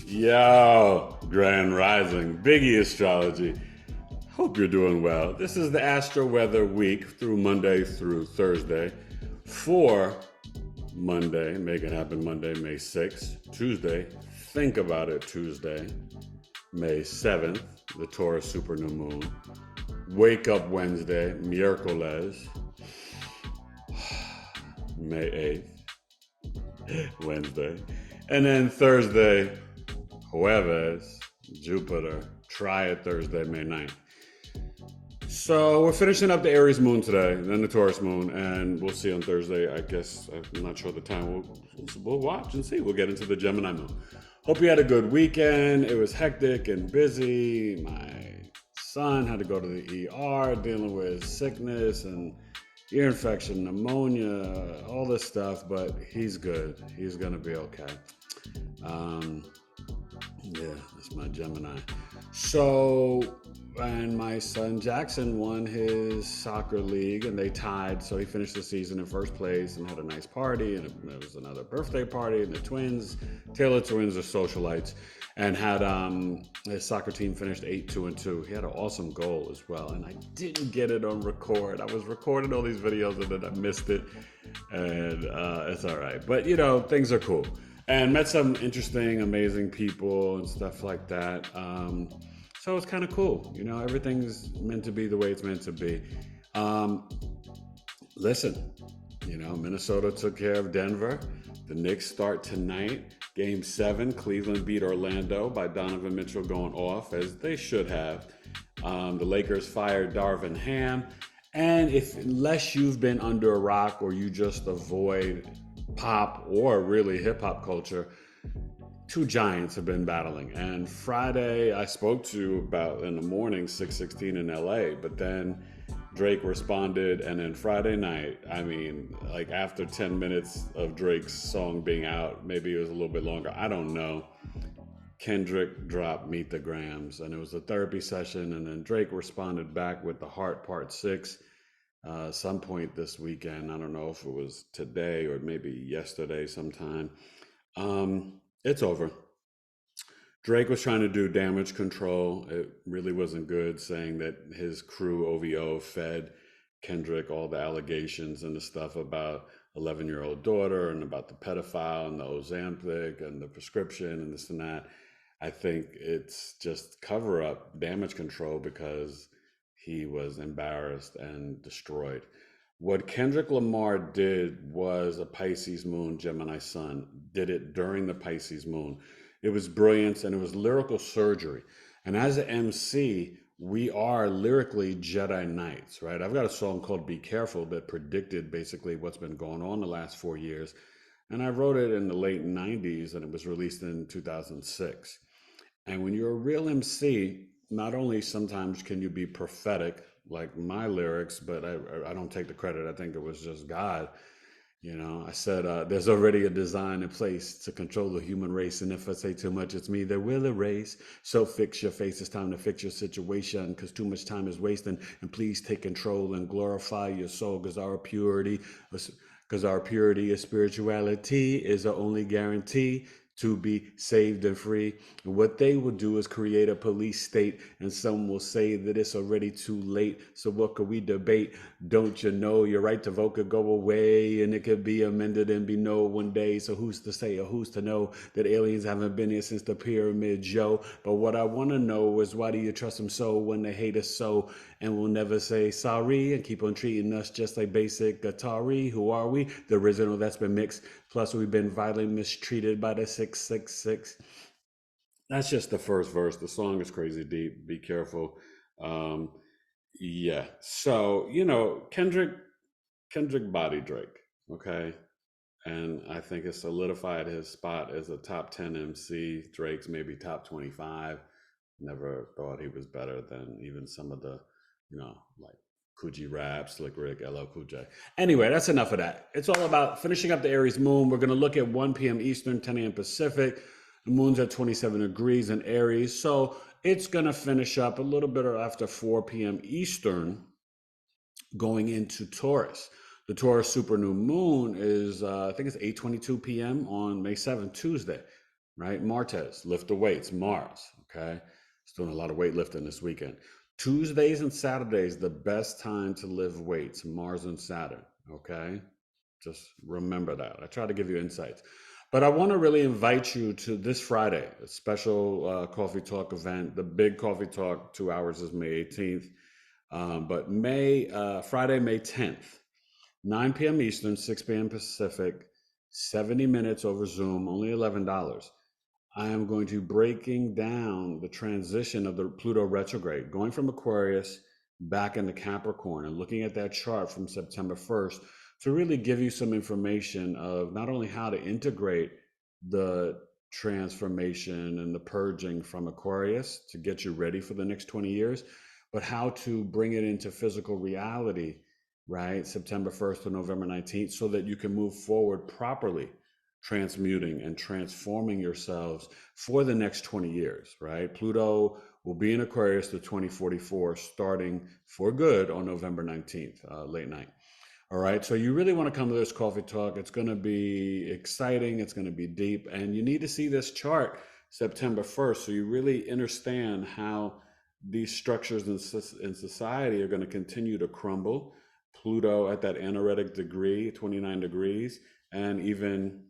Yo, Grand Rising, BigEAstrology. Hope you're doing well. This is the Astro-Weather week through Monday through Thursday. For Monday, Make It Happen Monday, May 6th. Tuesday, Think About It Tuesday, May 7th, the Taurus super new moon. Wake Up Wednesday, Miércoles, May 8th, Wednesday. And then Thursday, Jueves, Jupiter, Triad Thursday, May 9th. So we're finishing up the Aries moon today, then the Taurus moon, and we'll see on Thursday. I guess I'm not sure the time. We'll watch and see. We'll get into the Gemini moon. Hope you had a good weekend. It was hectic and busy. My son had to go to the ER dealing with sickness and ear infection, pneumonia, all this stuff, but he's good. He's gonna be okay. Yeah, that's my Gemini. So, and my son Jackson won his soccer league and they tied. So he finished the season in first place and had a nice party. And it was another birthday party. And the twins, Taylor twins, are socialites, and had his soccer team finished 8-2-2. He had an awesome goal as well. And I didn't get it on record. I was recording all these videos and then I missed it. And it's all right. But, you know, things are cool. And met some interesting, amazing people and stuff like that. So it's kind of cool. You know, everything's meant to be the way it's meant to be. Listen, you know, Minnesota took care of Denver. The Knicks start tonight. Game 7, Cleveland beat Orlando by Donovan Mitchell going off, as they should have. The Lakers fired Darvin Ham. And unless you've been under a rock or you just avoid pop or really hip hop culture, two giants have been battling. And Friday, I spoke to about in the morning, 6:16 in LA, but then Drake responded. And then Friday night, I mean, like after 10 minutes of Drake's song being out, maybe it was a little bit longer, I don't know, Kendrick dropped Meet the Grams. And it was a therapy session. And then Drake responded back with The Heart Part 6. Some point this weekend. I don't know if it was today or maybe yesterday sometime. It's over. Drake was trying to do damage control. It really wasn't good, saying that his crew OVO fed Kendrick all the allegations and the stuff about 11-year-old daughter and about the pedophile and the Ozempic and the prescription and this and that. I think it's just cover up damage control because he was embarrassed and destroyed. What Kendrick Lamar did was a Pisces moon, Gemini sun, did it during the Pisces moon. It was brilliance and it was lyrical surgery. And as an MC, we are lyrically Jedi Knights, right? I've got a song called Be Careful that predicted basically what's been going on the last 4 years. And I wrote it in the late 90s and it was released in 2006. And when you're a real MC, not only sometimes can you be prophetic, like my lyrics, but I don't take the credit. I think it was just God. You know, I said, there's already a design in place to control the human race. And if I say too much, it's me that will erase. So fix your face. It's time to fix your situation because too much time is wasting. And please take control and glorify your soul because our purity is spirituality is the only guarantee to be saved and free. And what they will do is create a police state, and some will say that it's already too late. So what could we debate? Don't you know your right to vote could go away and it could be amended and be no one day. So who's to say or who's to know that aliens haven't been here since the pyramids, yo? But what I want to know is why do you trust them so when they hate us so and will never say sorry and keep on treating us just like basic Atari? Who are we? The original that's been mixed. Plus we've been violently mistreated by the 666. That's just the first verse. The song is crazy deep. Be careful. Um, yeah. So, you know, Kendrick body Drake, okay? And I think it solidified his spot as a top 10 MC. Drake's maybe top 25. Never thought he was better than even some of the, you know, like Coogee Rap, Slick Rick, LL Cool J. Anyway, that's enough of that. It's all about finishing up the Aries moon. We're going to look at 1 p.m. Eastern, 10 a.m. Pacific. The moon's at 27 degrees in Aries. So it's going to finish up a little bit after 4 p.m. Eastern, going into Taurus. The Taurus super new moon is, I think it's 8:22 p.m. on May 7th, Tuesday. right? Martes, lift the weights, Mars, okay? It's doing a lot of weightlifting this weekend. Tuesdays and Saturdays, the best time to lift weights, Mars and Saturn, okay? Just remember that. I try to give you insights. But I want to really invite you to this Friday, a special coffee talk event. The big coffee talk, 2 hours, is May 18th. But Friday, May 10th, 9 p.m. Eastern, 6 p.m. Pacific, 70 minutes over Zoom, only $11. I am going to breaking down the transition of the Pluto retrograde, going from Aquarius back into Capricorn and looking at that chart from September 1st to really give you some information of not only how to integrate the transformation and the purging from Aquarius to get you ready for the next 20 years, but how to bring it into physical reality, right? September 1st to November 19th, so that you can move forward properly, transmuting and transforming yourselves for the next 20 years, right? Pluto will be in Aquarius to 2044, starting for good on November 19th, late night. All right, so you really want to come to this coffee talk. It's going to be exciting, it's going to be deep, and you need to see this chart September 1st so you really understand how these structures in society are going to continue to crumble. Pluto at that anaretic degree, 29 degrees, and even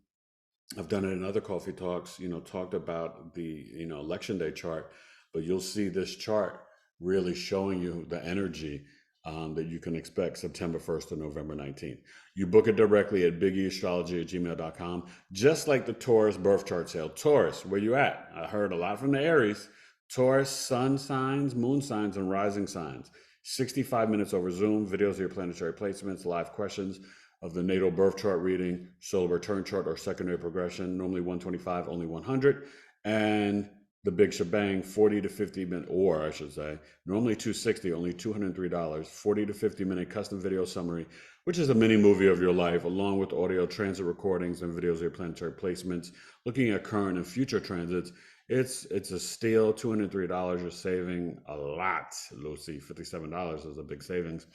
I've done it in other coffee talks, talked about the, election day chart, but you'll see this chart really showing you the energy that you can expect September 1st to November 19th. You book it directly at BigEAstrology@gmail.com, just like the Taurus birth chart sale. Taurus, where you at? I heard a lot from the Aries. Taurus, sun signs, moon signs, and rising signs. 65 minutes over Zoom, videos of your planetary placements, live questions of the natal birth chart reading, solar return chart, or secondary progression. Normally 125, only 100. And the big shebang, 40 to 50 minute, or I should say, normally 260, only $203, 40 to 50 minute custom video summary, which is a mini movie of your life, along with audio transit recordings and videos of your planetary placements, looking at current and future transits. It's a steal, $203. You're saving a lot, Lucy. $57 is a big savings.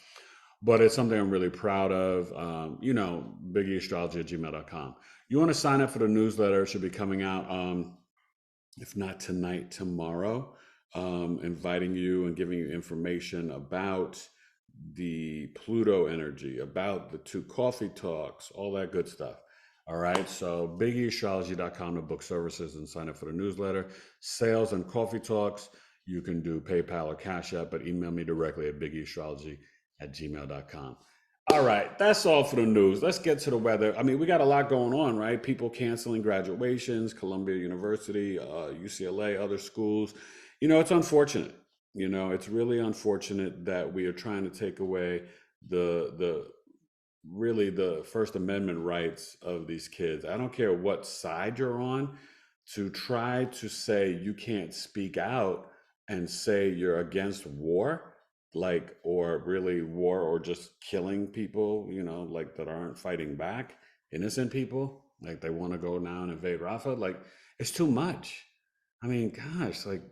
But it's something I'm really proud of. BigEAstrology@gmail.com. You want to sign up for the newsletter. It should be coming out, if not tonight, tomorrow, inviting you and giving you information about the Pluto energy, about the 2 coffee talks, all that good stuff. All right, so BigEAstrology.com to book services and sign up for the newsletter. Sales and coffee talks, you can do PayPal or Cash App, but email me directly at BigEAstrology@gmail.com. All right, that's all for the news. Let's get to the weather. I mean, we got a lot going on, right? People canceling graduations, Columbia University, UCLA, other schools. It's unfortunate. It's really unfortunate that we are trying to take away the really the First Amendment rights of these kids. I don't care what side you're on, to try to say you can't speak out and say you're against war, like, or really war, or just killing people, like, that aren't fighting back, innocent people, like they want to go now and invade Rafah. Like, it's too much. I mean, gosh, like,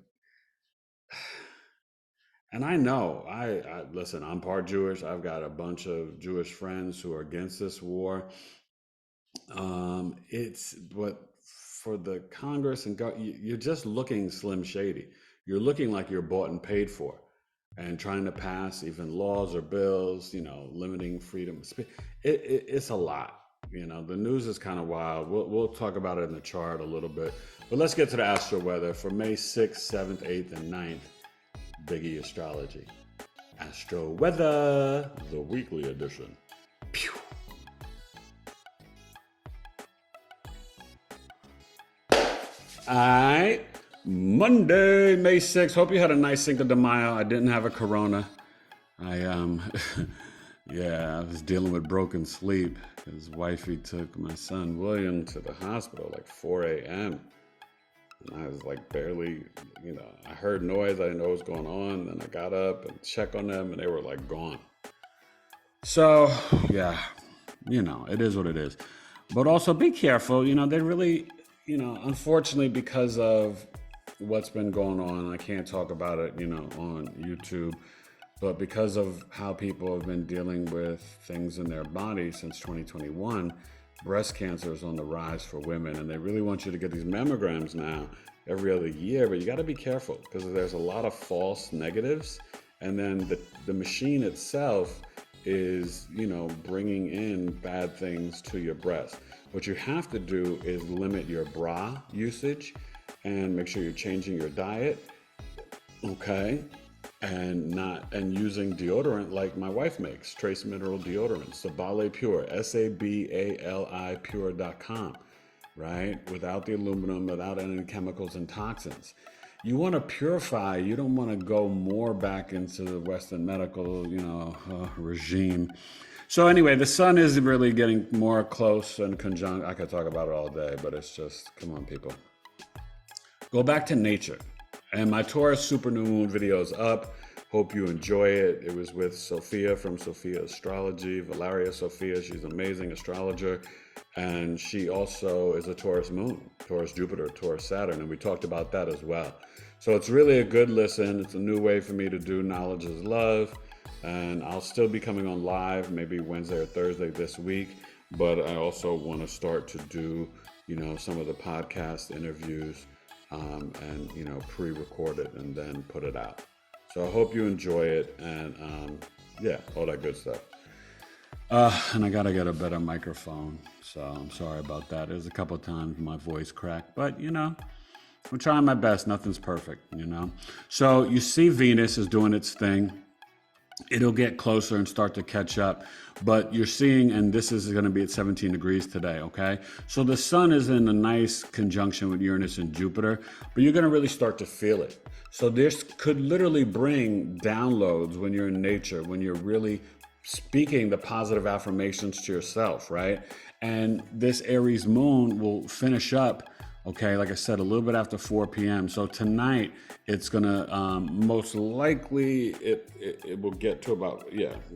and I know, I listen, I'm part Jewish. I've got a bunch of Jewish friends who are against this war. But for the Congress and you're just looking slim shady. You're looking like you're bought and paid for, and trying to pass even laws or bills, limiting freedom of speech. It's a lot. The news is kind of wild. We'll talk about it in the chart a little bit, but let's get to the astro weather for May 6th, 7th, 8th, and 9th. Biggie Astrology. Astro Weather, the weekly edition. Pew. All right, Monday, May 6th. Hope you had a nice Cinco de Mayo. I didn't have a corona. I was dealing with broken sleep because wifey took my son William to the hospital like 4 a.m. And I was like barely, I heard noise. I didn't know what was going on. Then I got up and checked on them, and they were like gone. So, yeah, it is what it is. But also be careful. They really, unfortunately, because of what's been going on, I can't talk about it, on YouTube. But because of how people have been dealing with things in their body since 2021, breast cancer is on the rise for women, and they really want you to get these mammograms now every other year, but you got to be careful because there's a lot of false negatives, and then the machine itself is, bringing in bad things to your breast. What you have to do is limit your bra usage and make sure you're changing your diet, okay? And using deodorant like my wife makes, trace mineral deodorant, Sabale Pure, SABALI Pure.com, right? Without the aluminum, without any chemicals and toxins. You want to purify, you don't want to go more back into the Western medical, regime. So anyway, the sun is really getting more close and conjunct. I could talk about it all day, but it's just, come on, people. Go back to nature. And my Taurus super new moon video is up. Hope you enjoy it. It was with Sophia from 6th-Astrology, Valeria Sophia. She's an amazing astrologer. And she also is a Taurus moon, Taurus Jupiter, Taurus Saturn. And we talked about that as well. So it's really a good listen. It's a new way for me to do Knowledge is Love. And I'll still be coming on live, maybe Wednesday or Thursday this week. But I also want to start to do, some of the podcast interviews and, pre-record it and then put it out. So I hope you enjoy it and, all that good stuff. And I got to get a better microphone. So I'm sorry about that. There's a couple of times my voice cracked, but, I'm trying my best. Nothing's perfect, So you see Venus is doing its thing. It'll get closer and start to catch up, but you're seeing, and this is going to be at 17 degrees today, okay? So the sun is in a nice conjunction with Uranus and Jupiter, but you're going to really start to feel it. So this could literally bring downloads when you're in nature, when you're really speaking the positive affirmations to yourself, right? And this Aries moon will finish up, okay, like I said, a little bit after 4 p.m. So tonight, it's gonna most likely it will get to about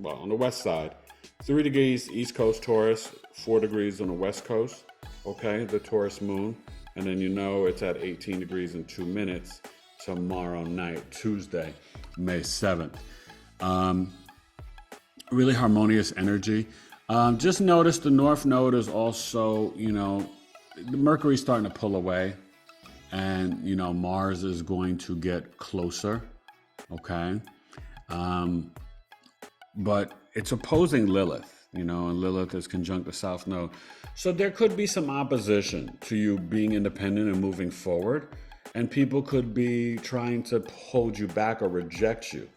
on the west side, 3 degrees East Coast Taurus, 4 degrees on the West Coast. Okay, the Taurus moon, and then it's at 18 degrees in 2 minutes tomorrow night, Tuesday, May 7th. Really harmonious energy. Just notice the North Node is also, the Mercury's starting to pull away, and Mars is going to get closer, okay? But it's opposing Lilith, and Lilith is conjunct the South Node. So there could be some opposition to you being independent and moving forward, and people could be trying to hold you back or reject you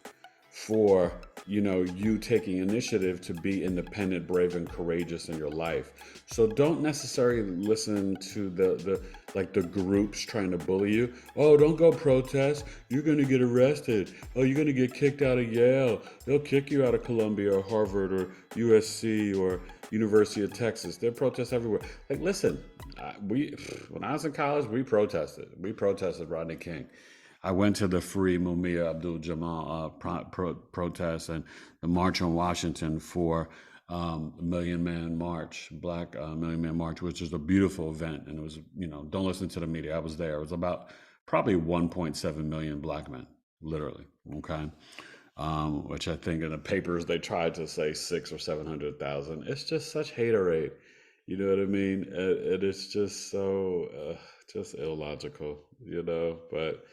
for you taking initiative to be independent, brave, and courageous in your life. So don't necessarily listen to the groups trying to bully you. Oh, don't go protest. You're going to get arrested. Oh, you're going to get kicked out of Yale. They'll kick you out of Columbia or Harvard or USC or University of Texas. There are protests everywhere. Like, listen, when I was in college, we protested. We protested Rodney King. I went to the Free Mumia Abdul-Jamal protest and the March on Washington for Million Man March, Black Million Man March, which is a beautiful event. And it was, don't listen to the media. I was there. It was about probably 1.7 million Black men, literally, okay? Which I think in the papers, they tried to say 600,000 or 700,000. It's just such haterade. You know what I mean? It is just so, just illogical, but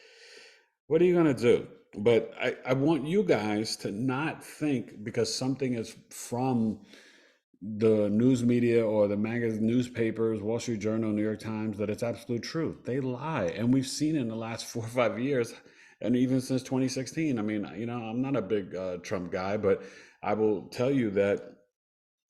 what are you going to do? But I want you guys to not think because something is from the news media or the magazine, newspapers, Wall Street Journal, New York Times, that it's absolute truth. They lie. And we've seen in the last 4 or 5 years, and even since 2016. I mean, I'm not a big Trump guy, but I will tell you that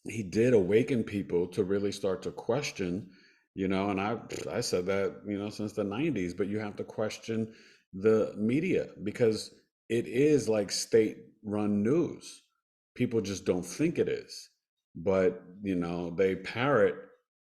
he did awaken people to really start to question, and I said that, since the 90s, but you have to question the media because it is like state-run news. People just don't think it is, but they parrot,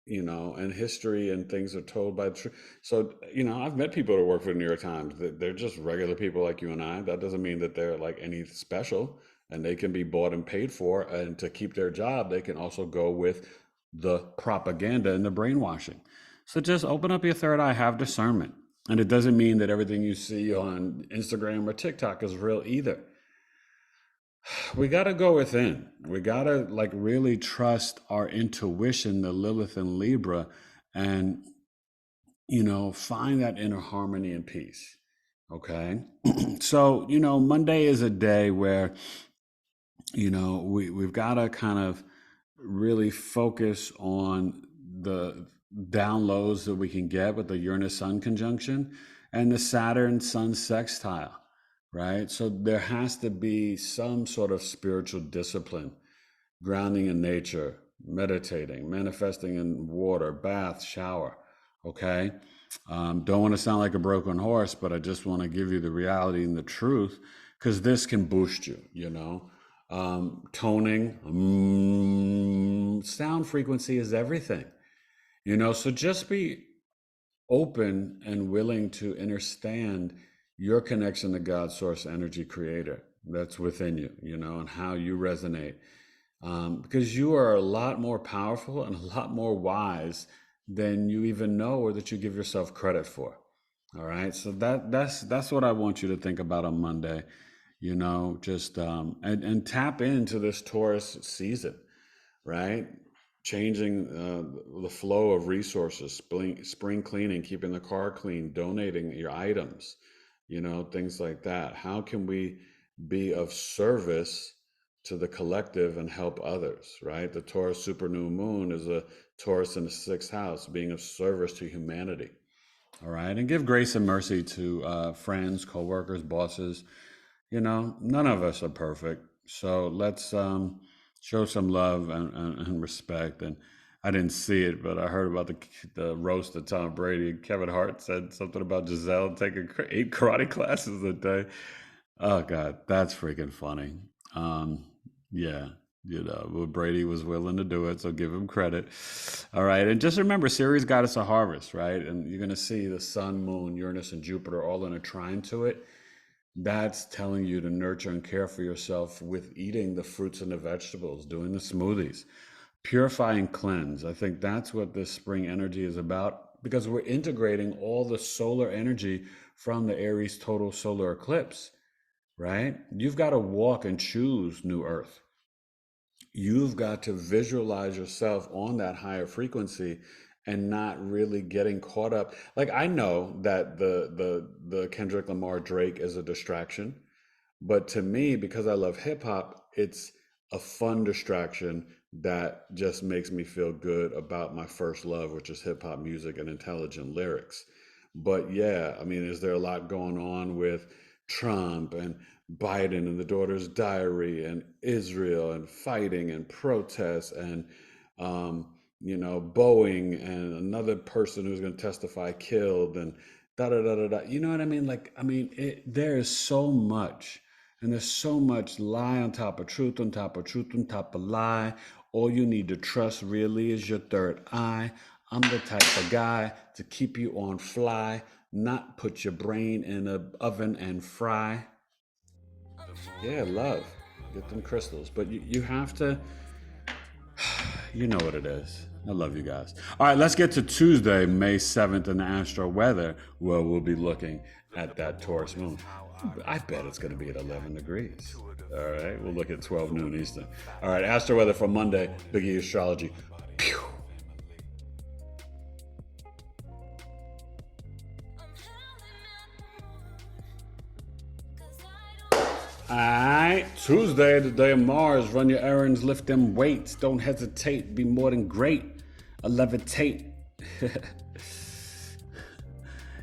and history and things are told by the truth. So I've met people that work for the New York Times. They're just regular people like you and I. That doesn't mean that they're like any special, and they can be bought and paid for, and to keep their job they can also go with the propaganda and the brainwashing. So just open up your third eye, have discernment. And it doesn't mean that everything you see on Instagram or TikTok is real either. We got to go within. We got to like really trust our intuition, the Lilith and Libra, and find that inner harmony and peace. Okay. So, Monday is a day where, we've got to kind of really focus on the downloads that we can get with the Uranus Sun conjunction and the Saturn Sun sextile, right? So there has to be some sort of spiritual discipline, grounding in nature, meditating, manifesting in water, bath, shower. Okay. Don't want to sound like a broken horse, but I just want to give you the reality and the truth because this can boost you, toning, sound frequency is everything, so just be open and willing to understand your connection to God, source, energy, creator that's within you, and how you resonate. Because you are a lot more powerful and a lot more wise than you even know or that you give yourself credit for. All right. So that's what I want you to think about on Monday, just and tap into this Taurus season, right? Changing the flow of resources, spring cleaning, keeping the car clean, donating your items, things like that. How can we be of service to the collective and help others, right? The Taurus super new moon is a Taurus in the 6th house, being of service to humanity. All right. And give grace and mercy to friends, coworkers, bosses. None of us are perfect. So let's show some love and respect. And I didn't see it, but I heard about the roast of Tom Brady. Kevin Hart said something about Giselle taking 8 karate classes a day. Oh, God, that's freaking funny. Yeah, well, Brady was willing to do it, so give him credit. All right, and just remember, Ceres got us a harvest, right? And you're going to see the Sun, Moon, Uranus, and Jupiter all in a trine to it. That's telling you to nurture and care for yourself with eating the fruits and the vegetables, doing the smoothies, purify and cleanse. I think that's what this spring energy is about because we're integrating all the solar energy from the Aries total solar eclipse, right? You've got to walk and choose new earth. You've got to visualize yourself on that higher frequency and not really getting caught up. Like I know that the Kendrick Lamar Drake is a distraction, but to me, because I love hip hop, it's a fun distraction that just makes me feel good about my first love, which is hip hop music and intelligent lyrics. But yeah, I mean, is there a lot going on with Trump and Biden and the daughter's diary and Israel and fighting and protests and Boeing and another person who's going to testify killed and da da da da da. You know what I mean? Like, I mean, there is so much, and there's so much lie on top of truth, on top of truth, on top of lie. All you need to trust really is your third eye. I'm the type of guy to keep you on fly, not put your brain in an oven and fry. Yeah, love. Get them crystals. But you have to, you know what it is. I love you guys. All right, let's get to Tuesday, May 7th in the Astro-Weather, where we'll be looking at that Taurus moon. I bet it's going to be at 11 degrees. All right, we'll look at 12 noon Eastern. All right, Astro-Weather for Monday, BigEAstrology. Pew. All right, Tuesday, the day of Mars. Run your errands, lift them weights. Don't hesitate, be more than great. A levitate.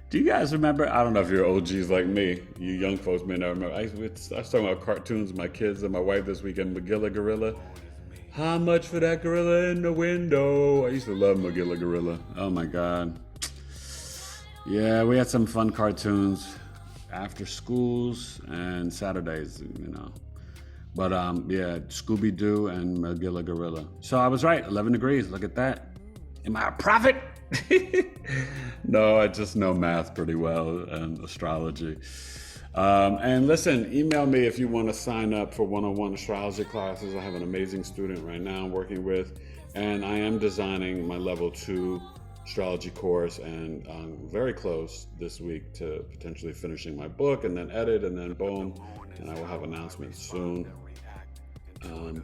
Do you guys remember? I don't know if you're OGs like me. You young folks may not remember. I was talking about cartoons with my kids and my wife this weekend. Magilla Gorilla. How much for that gorilla in the window? I used to love Magilla Gorilla. Oh my God. Yeah, we had some fun cartoons after schools and Saturdays, But yeah, Scooby Doo and Magilla Gorilla. So I was right, 11 degrees. Look at that. Am I a prophet? No, I just know math pretty well and astrology. And listen, email me if you want to sign up for one-on-one astrology classes. I have an amazing student right now I'm working with, and I am designing my level 2 astrology course, and I'm very close this week to potentially finishing my book and then edit and then boom, and I will have announcements soon. Um,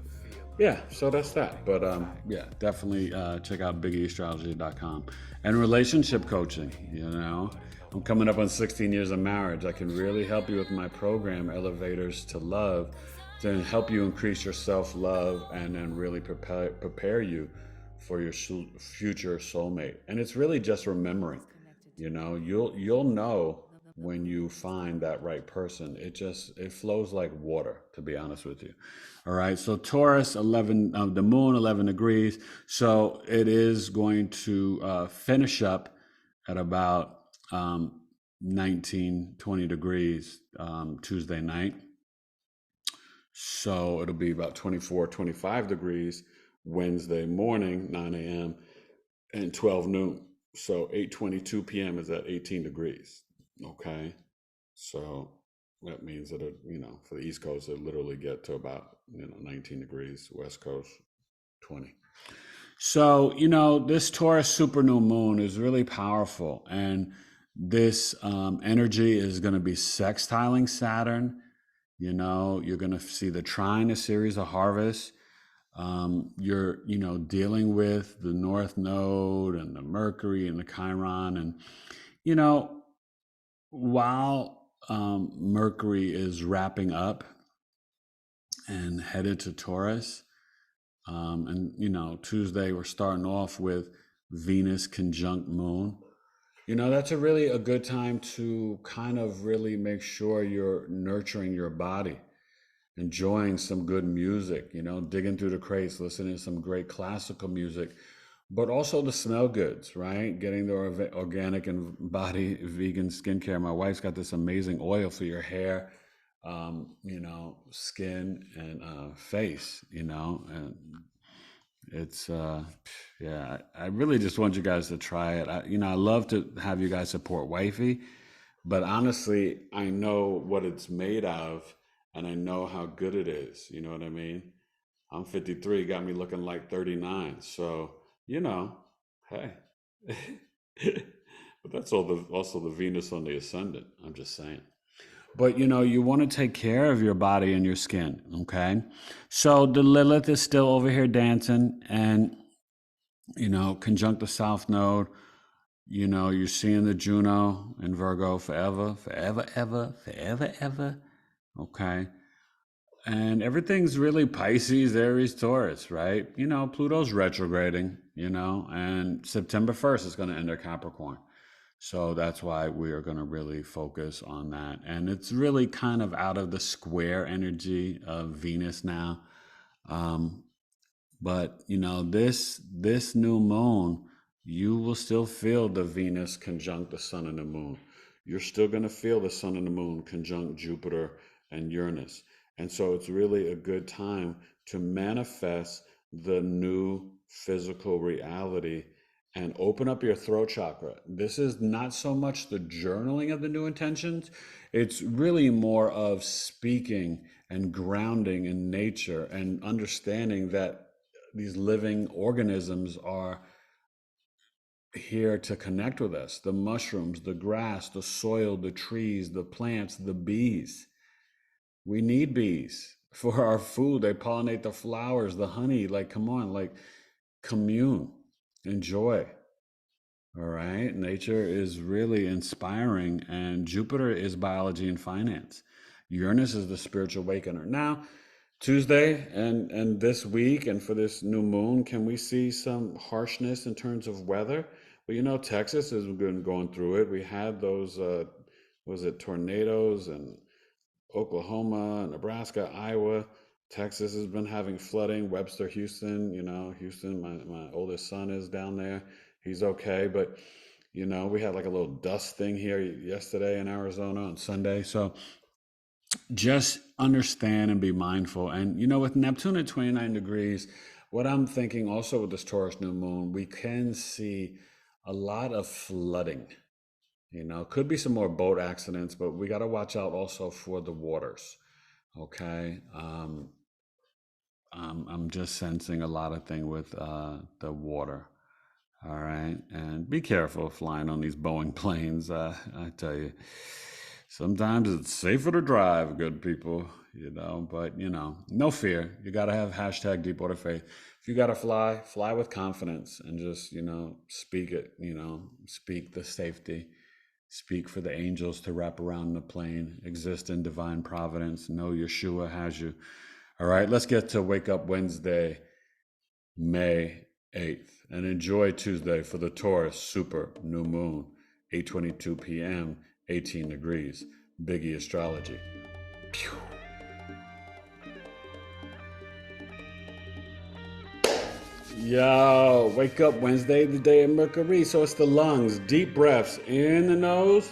yeah, so that's that. But yeah, definitely check out BigEAstrology.com. And relationship coaching, you know. I'm coming up on 16 years of marriage. I can really help you with my program, Elevators to Love, to help you increase your self love and then really prepare you for your future soulmate. And it's really just remembering, you know, you'll know when you find that right person. It flows like water, to be honest with you. All right, so Taurus 11, the moon 11 degrees, so it is going to finish up at about 19 20 degrees Tuesday night. So it'll be about 24 25 degrees Wednesday morning 9 a.m. and 12 noon. So 8:22 p.m. is at 18 degrees. Okay. So that means that for the East Coast, it literally get to about 19 degrees. West Coast 20. So this Taurus super new moon is really powerful, and this energy is going to be sextiling Saturn. You're going to see the trine, a series of harvests. You're dealing with the North Node and the Mercury and the Chiron, and you know while Mercury is wrapping up and headed to Taurus, and Tuesday we're starting off with Venus conjunct Moon. That's a good time to kind of really make sure you're nurturing your body, enjoying some good music, digging through the crates, listening to some great classical music, but also the smell goods, right? Getting the organic and body vegan skincare. My wife's got this amazing oil for your hair, skin and face, and it's yeah. I really just want you guys to try it. I love to have you guys support wifey, but honestly, I know what it's made of, and I know how good it is. You know what I mean? I'm 53, got me looking like 39. So, you know, hey. But that's also the Venus on the ascendant. I'm just saying. But you want to take care of your body and your skin, okay? So the Lilith is still over here dancing, and conjunct the South Node. You're seeing the Juno in Virgo forever, forever, ever, forever, ever. Okay. And everything's really Pisces, Aries, Taurus, right? Pluto's retrograding, and September 1st is going to enter Capricorn. So that's why we are going to really focus on that. And it's really kind of out of the square energy of Venus now. But this new moon, you will still feel the Venus conjunct the sun and the moon. You're still going to feel the sun and the moon conjunct Jupiter and Uranus. And so it's really a good time to manifest the new physical reality and open up your throat chakra. This is not so much the journaling of the new intentions, it's really more of speaking and grounding in nature and understanding that these living organisms are here to connect with us. The mushrooms, the grass, the soil, the trees, the plants, the bees. We need bees for our food. They pollinate the flowers, the honey. Like, come on, like, commune, enjoy. All right. Nature is really inspiring, and Jupiter is biology and finance. Uranus is the spiritual awakener. Now, Tuesday and this week and for this new moon, can we see some harshness in terms of weather? Well, Texas has been going through it. We had those, was it tornadoes and Oklahoma, Nebraska, Iowa. Texas has been having flooding. Webster, Houston, Houston, my oldest son is down there. He's okay. But, we had like a little dust thing here yesterday in Arizona on Sunday. So just understand and be mindful. And, with Neptune at 29 degrees, what I'm thinking also with this Taurus new moon, we can see a lot of flooding. Could be some more boat accidents, but we got to watch out also for the waters. Okay. I'm just sensing a lot of thing with the water. All right. And be careful flying on these Boeing planes. I tell you, sometimes it's safer to drive, good people. but no fear. You got to have hashtag deep water faith. If you got to fly, fly with confidence and just, speak it, speak the safety, speak for the angels to wrap around the plane, exist in divine providence. Know Yeshua has you. All right, let's get to Wake Up Wednesday, May 8th, and enjoy Tuesday for the Taurus super new moon, 8:22 p.m., 18 degrees, BigEAstrology. Pew. Yo, wake up Wednesday, the day of Mercury. So it's the lungs, deep breaths in the nose,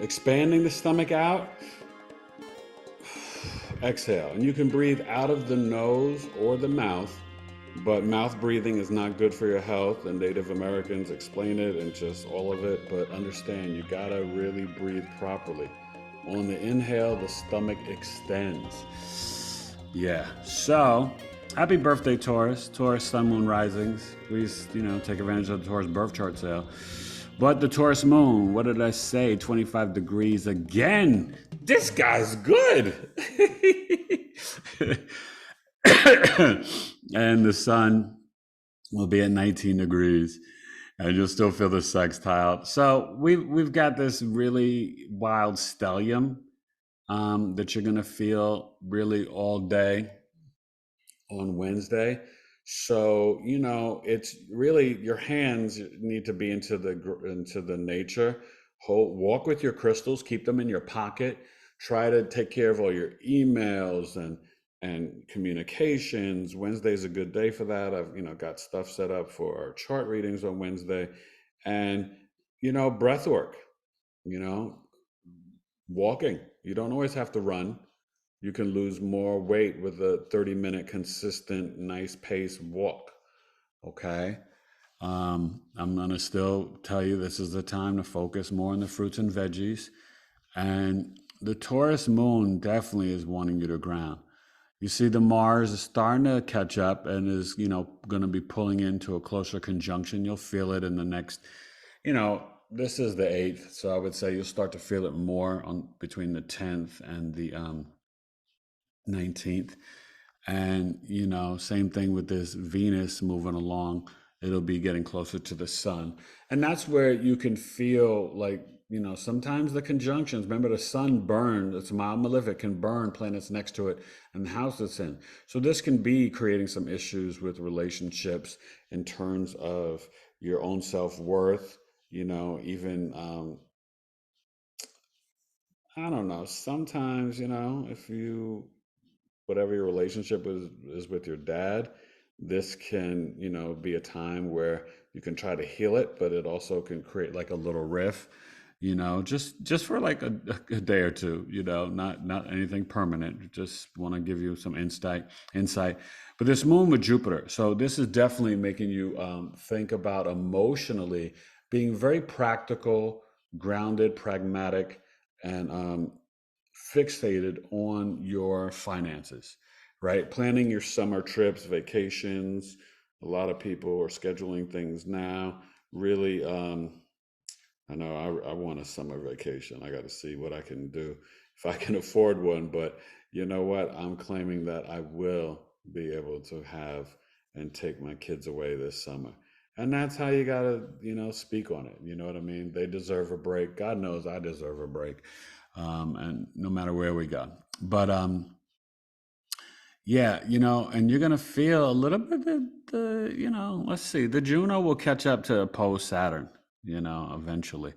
expanding the stomach out. Exhale, and you can breathe out of the nose or the mouth, but mouth breathing is not good for your health, and Native Americans explain it and just all of it. But understand, you gotta really breathe properly. On the inhale, the stomach extends. Yeah, so happy birthday, Taurus. Taurus sun moon risings. Please, take advantage of the Taurus birth chart sale. But the Taurus moon, what did I say? 25 degrees again. This guy's good. And the sun will be at 19 degrees, and you'll still feel the sextile. So we've got this really wild stellium that you're gonna feel really all day on Wednesday. So it's really your hands need to be into the nature. Walk with your crystals, keep them in your pocket. Try to take care of all your emails and communications. Wednesday's a good day for that. I've got stuff set up for our chart readings on Wednesday, and breath work. You know, walking. You don't always have to run. You can lose more weight with a 30-minute consistent, nice pace walk. Okay. I'm going to still tell you this is the time to focus more on the fruits and veggies. And the Taurus moon definitely is wanting you to ground. You see, the Mars is starting to catch up and is, going to be pulling into a closer conjunction. You'll feel it in the next, this is the 8th. So I would say you'll start to feel it more on between the 10th and the 19th. And, same thing with this Venus moving along. It'll be getting closer to the sun. And that's where you can feel like, sometimes the conjunctions, remember the sun burns, it's mild malefic, can burn planets next to it and the house it's in. So this can be creating some issues with relationships in terms of your own self-worth, even, I don't know, sometimes, if you whatever your relationship is with your dad, this can, be a time where you can try to heal it, but it also can create like a little riff, just for like a day or two, not anything permanent. Just want to give you some insight. But this moon with Jupiter, so this is definitely making you think about emotionally being very practical, grounded, pragmatic, and fixated on your finances, right? Planning your summer trips, vacations. A lot of people are scheduling things now. Really, I know I want a summer vacation. I got to see what I can do if I can afford one. But you know what? I'm claiming that I will be able to have and take my kids away this summer. And that's how you got to, speak on it. You know what I mean? They deserve a break. God knows I deserve a break. And no matter where we go. But yeah, and you're gonna feel a little bit let's see, the Juno will catch up to oppose Saturn, eventually.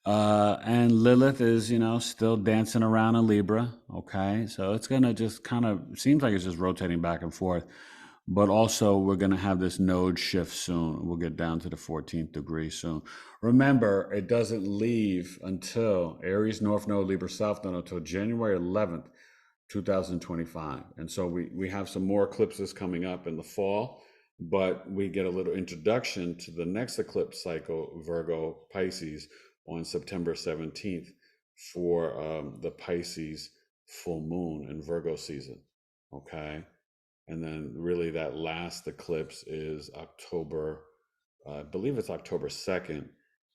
And Lilith is, still dancing around in Libra. Okay, so it's gonna just kind of seems like it's just rotating back and forth. But also, we're going to have this node shift soon. We'll get down to the 14th degree soon. Remember, it doesn't leave until Aries North Node, Libra South Node until January 11th, 2025. And so we have some more eclipses coming up in the fall, but we get a little introduction to the next eclipse cycle, Virgo Pisces, on September 17th for the Pisces full moon and Virgo season. Okay. And then really that last eclipse is October, I believe it's October 2nd.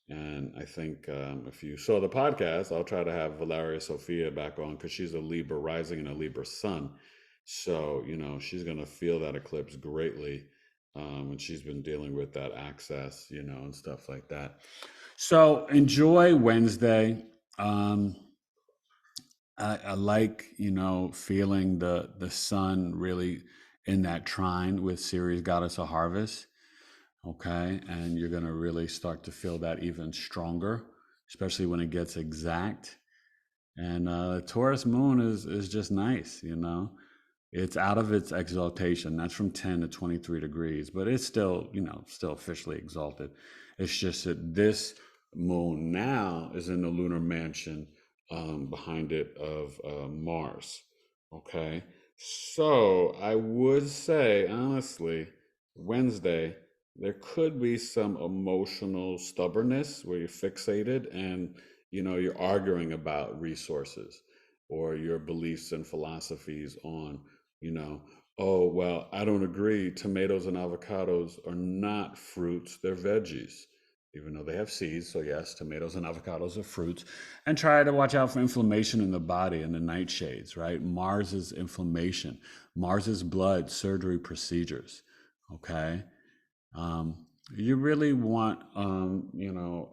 And I think if you saw the podcast, I'll try to have Valeria Sophia back on because she's a Libra rising and a Libra sun. So, she's going to feel that eclipse greatly. And she's been dealing with that access, and stuff like that. So enjoy Wednesday. Um, I like, feeling the sun really in that trine with Ceres, goddess of harvest. Okay. And you're going to really start to feel that even stronger, especially when it gets exact. And Taurus moon is just nice. It's out of its exaltation. That's from 10 to 23 degrees, but it's still, still officially exalted. It's just that this moon now is in the lunar mansion behind it of Mars. Okay. So I would say, honestly, Wednesday, there could be some emotional stubbornness where you're fixated and, you're arguing about resources or your beliefs and philosophies on, you know, oh, well, I don't agree. Tomatoes and avocados are not fruits, they're veggies, even though they have seeds. So, yes, tomatoes and avocados are fruits. And try to watch out for inflammation in the body and the nightshades, right? Mars is inflammation, Mars is blood, surgery procedures, okay? You really want,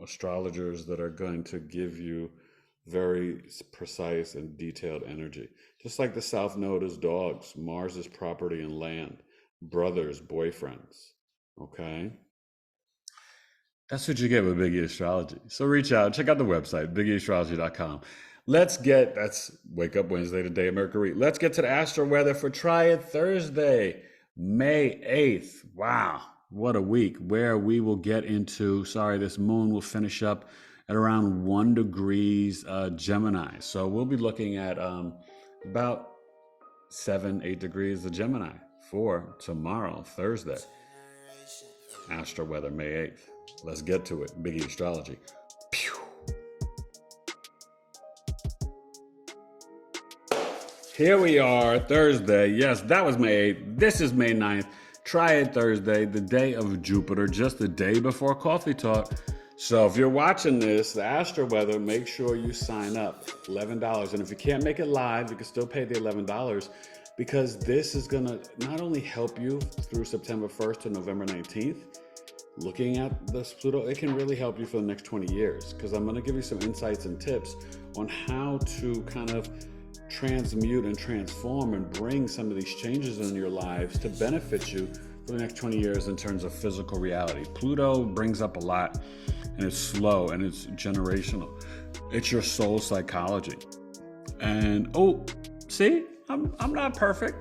astrologers that are going to give you very precise and detailed energy. Just like the South Node is dogs, Mars is property and land, brothers, boyfriends. Okay. That's what you get with BigEAstrology. So reach out, check out the website, BigEAstrology.com. That's Wake Up Wednesday, the day of Mercury. Let's get to the Astro-Weather for Try It Thursday, May 8th. Wow, what a week where we will get into, this moon will finish up at around 1 degrees Gemini. So we'll be looking at about 7, 8 degrees of Gemini for tomorrow, Thursday. Astro-Weather, May 8th. Let's get to it. BigEAstrology. Pew. Here we are, Thursday. Yes, that was May 8th. This is May 9th. Try It Thursday, the day of Jupiter, just the day before Coffee Talk. So if you're watching this, the Astro-Weather, make sure you sign up. $11. And if you can't make it live, you can still pay the $11 because this is going to not only help you through September 1st to November 19th, looking at this Pluto, it can really help you for the next 20 years because I'm going to give you some insights and tips on how to kind of transmute and transform and bring some of these changes in your lives to benefit you for the next 20 years in terms of physical reality. Pluto brings up a lot and it's slow and it's generational. It's your soul psychology. And see, I'm not perfect.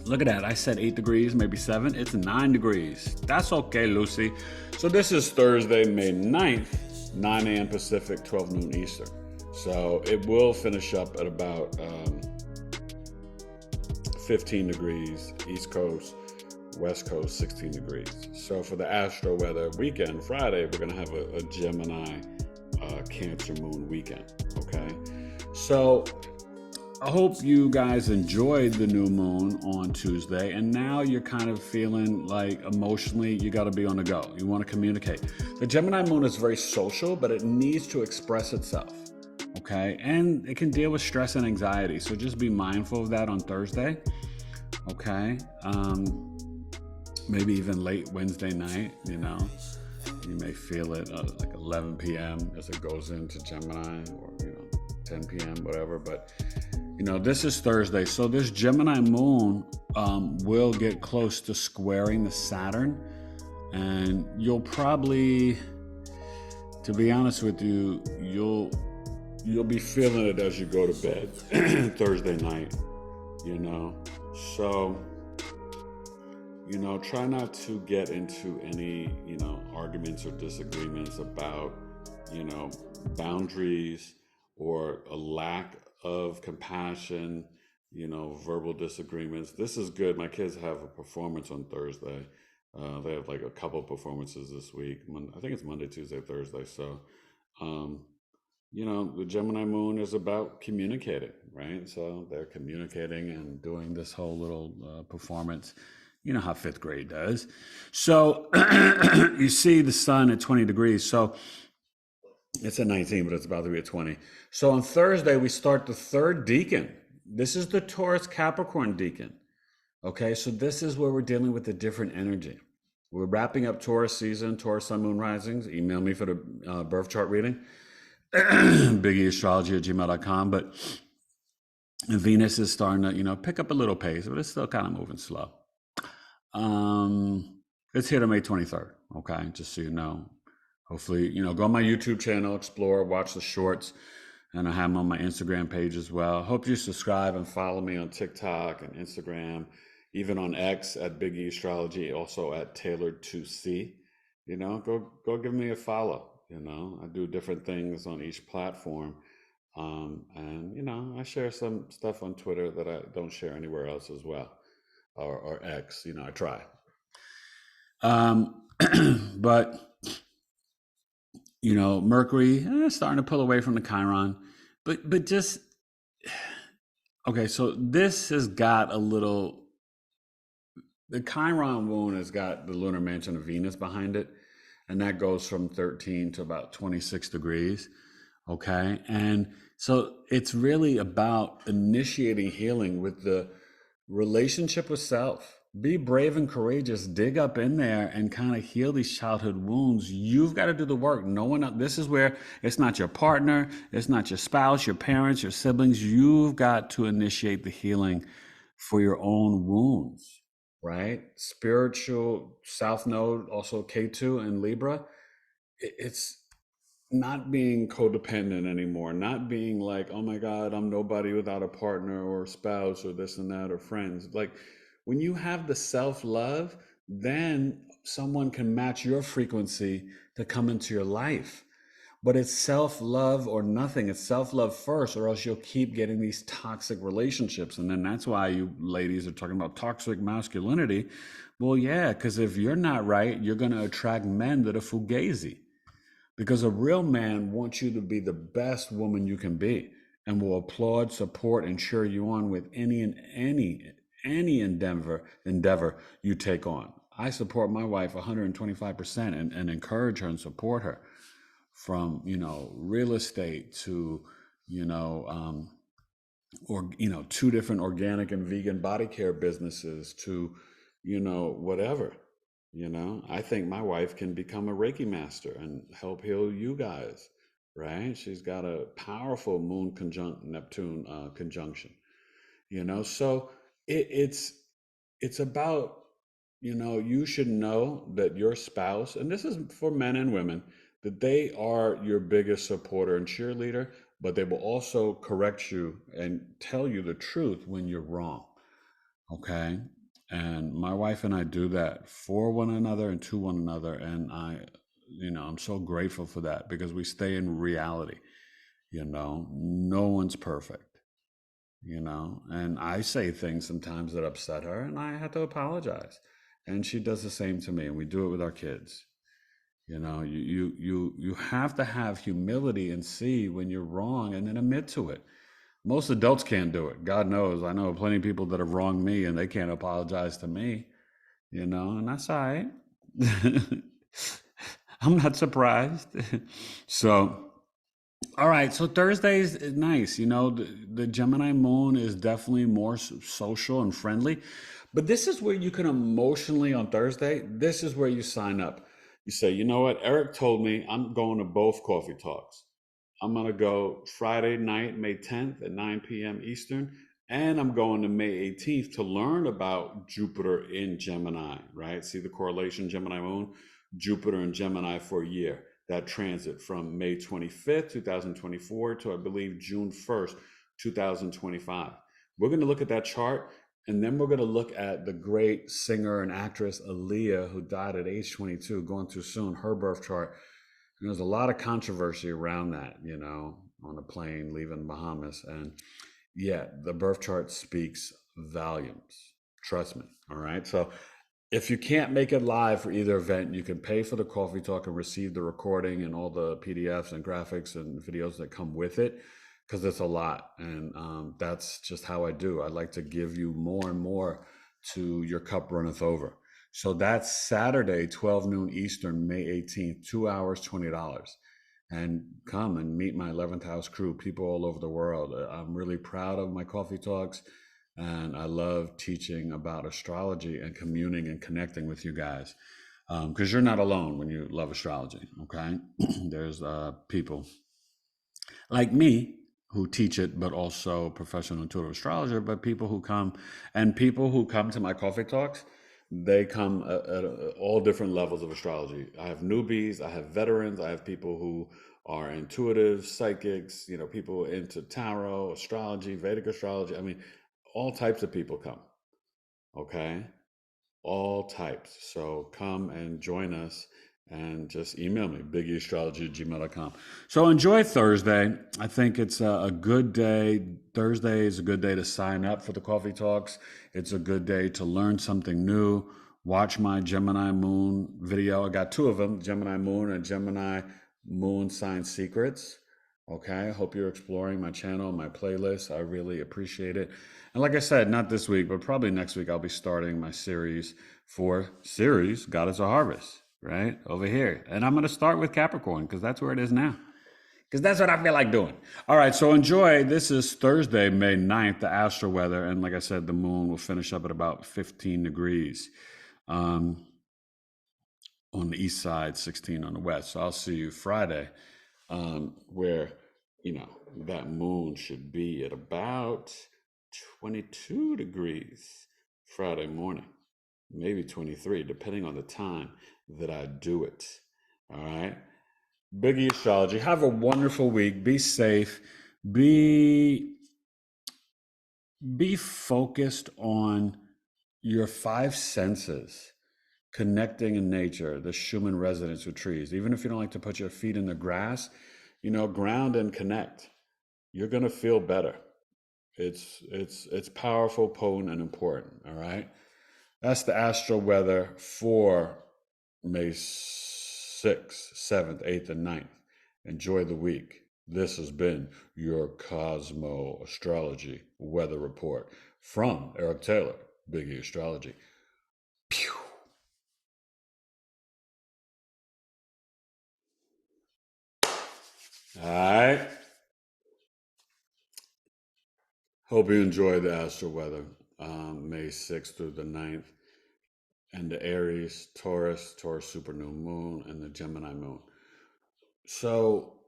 Look at that. I said 8 degrees, maybe 7. It's 9 degrees. That's okay, Lucy. So this is Thursday, May 9th, 9 a.m. Pacific, 12 noon Eastern. So it will finish up at about 15 degrees East Coast, West Coast, 16 degrees. So for the Astro-Weather weekend, Friday, we're going to have a Gemini Cancer Moon weekend. Okay. So I hope you guys enjoyed the new moon on Tuesday, and now you're kind of feeling like emotionally you got to be on the go. You want to communicate. The Gemini moon is very social, but it needs to express itself, okay? And it can deal with stress and anxiety, so just be mindful of that on Thursday, okay? Maybe even late Wednesday night, you may feel it like 11 p.m. as it goes into Gemini, or 10 p.m., whatever, but this is Thursday, so this Gemini moon will get close to squaring the Saturn, and you'll probably, to be honest with you, you'll be feeling it as you go to bed Thursday night, So, try not to get into any, arguments or disagreements about, boundaries or a lack of compassion, verbal disagreements. This is good. My kids have a performance on Thursday. They have like a couple of performances this week. I think it's Monday, Tuesday, Thursday. So, the Gemini moon is about communicating, right? So they're communicating and doing this whole little performance, You know how fifth grade does. So you see the sun at 20 degrees. So it's at 19, but it's about to be at 20. So on Thursday, we start the third decan. This is the Taurus Capricorn decan. Okay, so this is where we're dealing with a different energy. We're wrapping up Taurus season, Taurus sun, moon risings. Email me for the birth chart reading. BigEAstrology@gmail.com. But Venus is starting to, pick up a little pace, but it's still kind of moving slow. It's here to May 23rd. Okay, just so you know. Hopefully, go on my YouTube channel, explore, watch the shorts, and I have them on my Instagram page as well. Hope you subscribe and follow me on TikTok and Instagram, even on X at BigEAstrology, also at Tailored2C. Go give me a follow. I do different things on each platform. And I share some stuff on Twitter that I don't share anywhere else as well, or X. I try. But Mercury starting to pull away from the Chiron, but just okay. So this has got the Chiron wound has got the lunar mansion of Venus behind it, and that goes from 13 to about 26 degrees. Okay, and so it's really about initiating healing with the relationship with self. Be brave and courageous. Dig up in there and kind of heal these childhood wounds. You've got to do the work. No one else. This is where it's not your partner, it's not your spouse, your parents, your siblings. You've got to initiate the healing for your own wounds, right? Spiritual South Node, also K2 and Libra. It's not being codependent anymore, not being like, oh my God, I'm nobody without a partner or spouse or this and that or friends. Like when you have the self-love, then someone can match your frequency to come into your life. But it's self-love or nothing. It's self-love first, or else you'll keep getting these toxic relationships. And then that's why you ladies are talking about toxic masculinity. Well, yeah, because if you're not right, you're going to attract men that are fugazi. Because a real man wants you to be the best woman you can be and will applaud, support, and cheer you on with any endeavor you take on. I support my wife 125% and encourage her and support her from, real estate to, or, 2 different organic and vegan body care businesses to, whatever. I think my wife can become a Reiki master and help heal you guys, right? She's got a powerful moon conjunct Neptune conjunction, so it's about, you should know that your spouse, and this is for men and women, that they are your biggest supporter and cheerleader, but they will also correct you and tell you the truth when you're wrong. Okay. And my wife and I do that for one another and to one another. And I'm so grateful for that because we stay in reality. No one's perfect, and I say things sometimes that upset her and I have to apologize. And she does the same to me. And we do it with our kids. You have to have humility and see when you're wrong and then admit to it. Most adults can't do it. God knows. I know plenty of people that have wronged me and they can't apologize to me, and that's all right. I'm not surprised. So, all right. So Thursday is nice. The Gemini moon is definitely more social and friendly. But this is where you can emotionally on Thursday, this is where you sign up. You say, you know what? Eric told me I'm going to both coffee talks. I'm going to go Friday night, May 10th at 9 p.m. Eastern, and I'm going to May 18th to learn about Jupiter in Gemini, right? See the correlation, Gemini moon, Jupiter in Gemini for a year. That transit from May 25th, 2024 to I believe June 1st, 2025. We're going to look at that chart, and then we're going to look at the great singer and actress Aaliyah, who died at age 22, going too soon, her birth chart. And there's a lot of controversy around that, on a plane leaving Bahamas. And yeah, the birth chart speaks volumes. Trust me. All right. So if you can't make it live for either event, you can pay for the coffee talk and receive the recording and all the PDFs and graphics and videos that come with it, because it's a lot. And that's just how I do. I like to give you more and more to Your Cup Runneth Over. So that's Saturday, 12 noon Eastern, May 18th, 2 hours, $20. And come and meet my 11th house crew, people all over the world. I'm really proud of my coffee talks, and I love teaching about astrology and communing and connecting with you guys. Because you're not alone when you love astrology, okay? There's people like me who teach it, but also professional intuitive astrologer, but people who come to my coffee talks, they come at all different levels of astrology. I have newbies, I have veterans, I have people who are intuitive, psychics, people into tarot, astrology, Vedic astrology. I mean, all types of people come, okay? All types. So come and join us and just email me, BigEAstrology@gmail.com. So enjoy Thursday. I think it's a good day. Thursday is a good day to sign up for the coffee talks. It's a good day to learn something new. Watch my Gemini Moon video. I got two of them, Gemini Moon and Gemini Moon Sign Secrets. Okay, I hope you're exploring my channel, my playlist. I really appreciate it. And like I said, not this week, but probably next week, I'll be starting my series God is a Harvest, right? Over here. And I'm going to start with Capricorn because that's where it is now. Because that's what I feel like doing. All right, so enjoy. This is Thursday, May 9th, the Astro-Weather. And like I said, the moon will finish up at about 15 degrees on the east side, 16 on the west. So I'll see you Friday, where, that moon should be at about 22 degrees Friday morning, maybe 23, depending on the time that I do it. All right. BigEAstrology. Have a wonderful week. Be safe. Be focused on your five senses, connecting in nature, the Schumann resonance with trees. Even if you don't like to put your feet in the grass, ground and connect. You're going to feel better. It's powerful, potent, and important. All right. That's the Astro-Weather for May 6th, 7th, 8th, and 9th. Enjoy the week. This has been your Cosmo Astrology Weather Report from Eric Taylor, BigEAstrology. Pew. All right. Hope you enjoy the Astro-Weather, May 6th through the 9th. And the Aries, Taurus super new moon, and the Gemini moon. So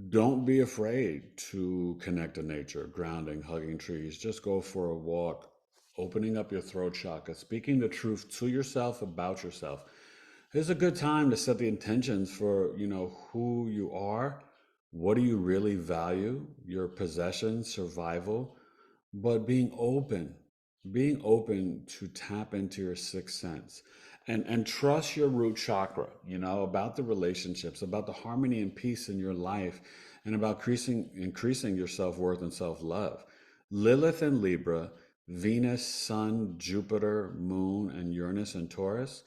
don't be afraid to connect to nature, grounding, hugging trees. Just go for a walk, opening up your throat chakra, speaking the truth to yourself about yourself. It's a good time to set the intentions for, who you are, what do you really value, your possessions, survival, but being open to tap into your sixth sense and trust your root chakra, about the relationships, about the harmony and peace in your life, and about increasing your self-worth and self-love. Lilith and Libra, Venus, Sun, Jupiter, Moon, and Uranus and Taurus.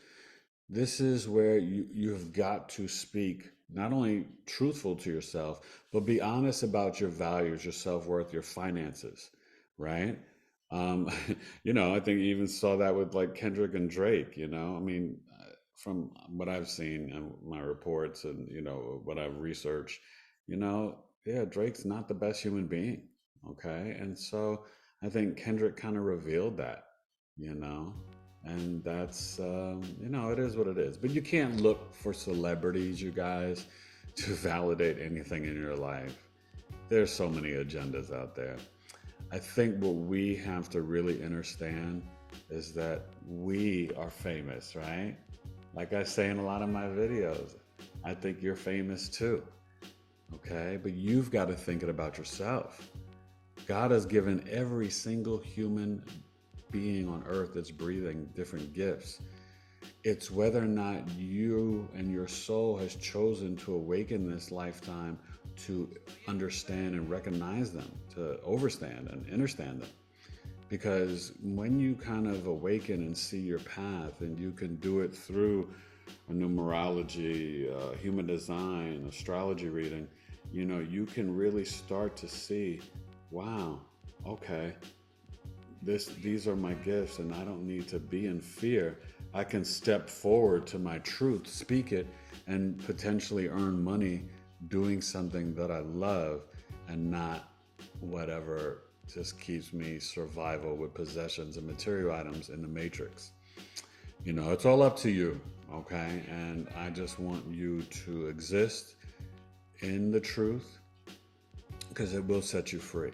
This is where you've got to speak not only truthful to yourself, but be honest about your values, your self-worth, your finances, right? Um, I think you even saw that with like Kendrick and Drake, I mean, from what I've seen and my reports and, what I've researched, yeah, Drake's not the best human being. Okay. And so I think Kendrick kind of revealed that, you know, and that's, it is what it is. But you can't look for celebrities, you guys, to validate anything in your life. There's so many agendas out there. I think what we have to really understand is that we are famous, right? Like I say in a lot of my videos, I think you're famous too, okay? But you've got to think it about yourself. God has given every single human being on earth that's breathing different gifts. It's whether or not you and your soul has chosen to awaken this lifetime to understand and recognize them, to overstand and understand them. Because when you kind of awaken and see your path, and you can do it through numerology, human design, astrology reading, you can really start to see, wow, okay, these are my gifts, and I don't need to be in fear. I can step forward to my truth, speak it, and potentially earn money doing something that I love, and not whatever just keeps me survival with possessions and material items in the matrix. It's all up to you, okay? And I just want you to exist in the truth, because it will set you free.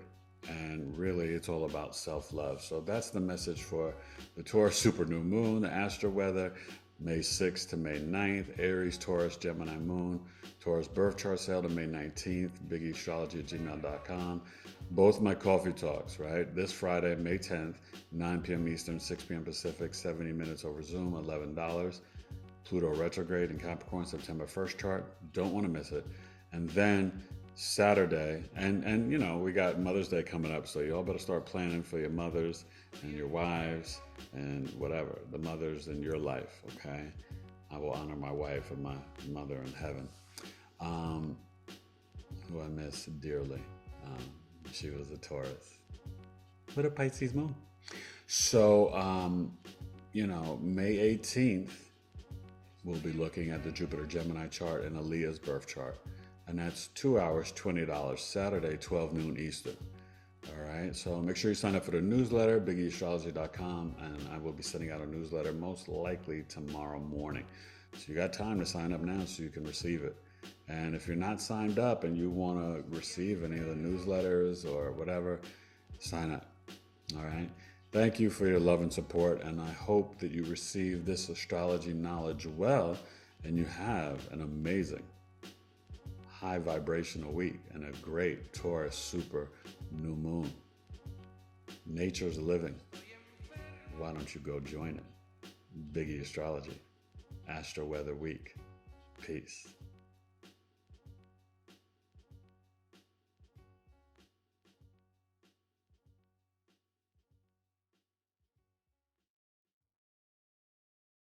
And really, it's all about self-love. So that's the message for the Taurus super new moon, the Astro-Weather, May 6th to May 9th, Aries, Taurus, Gemini moon, Taurus birth chart sale to May 19th, BigEAstrology@gmail.com. Both my coffee talks, right? This Friday, May 10th, 9 p.m. Eastern, 6 p.m. Pacific, 70 minutes over Zoom, $11. Pluto retrograde in Capricorn, September 1st chart. Don't want to miss it. And then Saturday, and we got Mother's Day coming up, so you all better start planning for your mothers and your wives and whatever, the mothers in your life, okay? I will honor my wife and my mother in heaven, who I miss dearly. She was a Taurus with a Pisces moon. So, May 18th, we'll be looking at the Jupiter Gemini chart and Aaliyah's birth chart. And that's 2 hours, $20, Saturday, 12 noon Eastern. All right, so make sure you sign up for the newsletter, BigEAstrology.com, and I will be sending out a newsletter most likely tomorrow morning. So you got time to sign up now so you can receive it. And if you're not signed up and you want to receive any of the newsletters or whatever, sign up. All right. Thank you for your love and support, and I hope that you receive this astrology knowledge well, and you have an amazing high vibrational week and a great Taurus super new moon. Nature's living. Why don't you go join it? BigEAstrology, Astro-Weather week. Peace.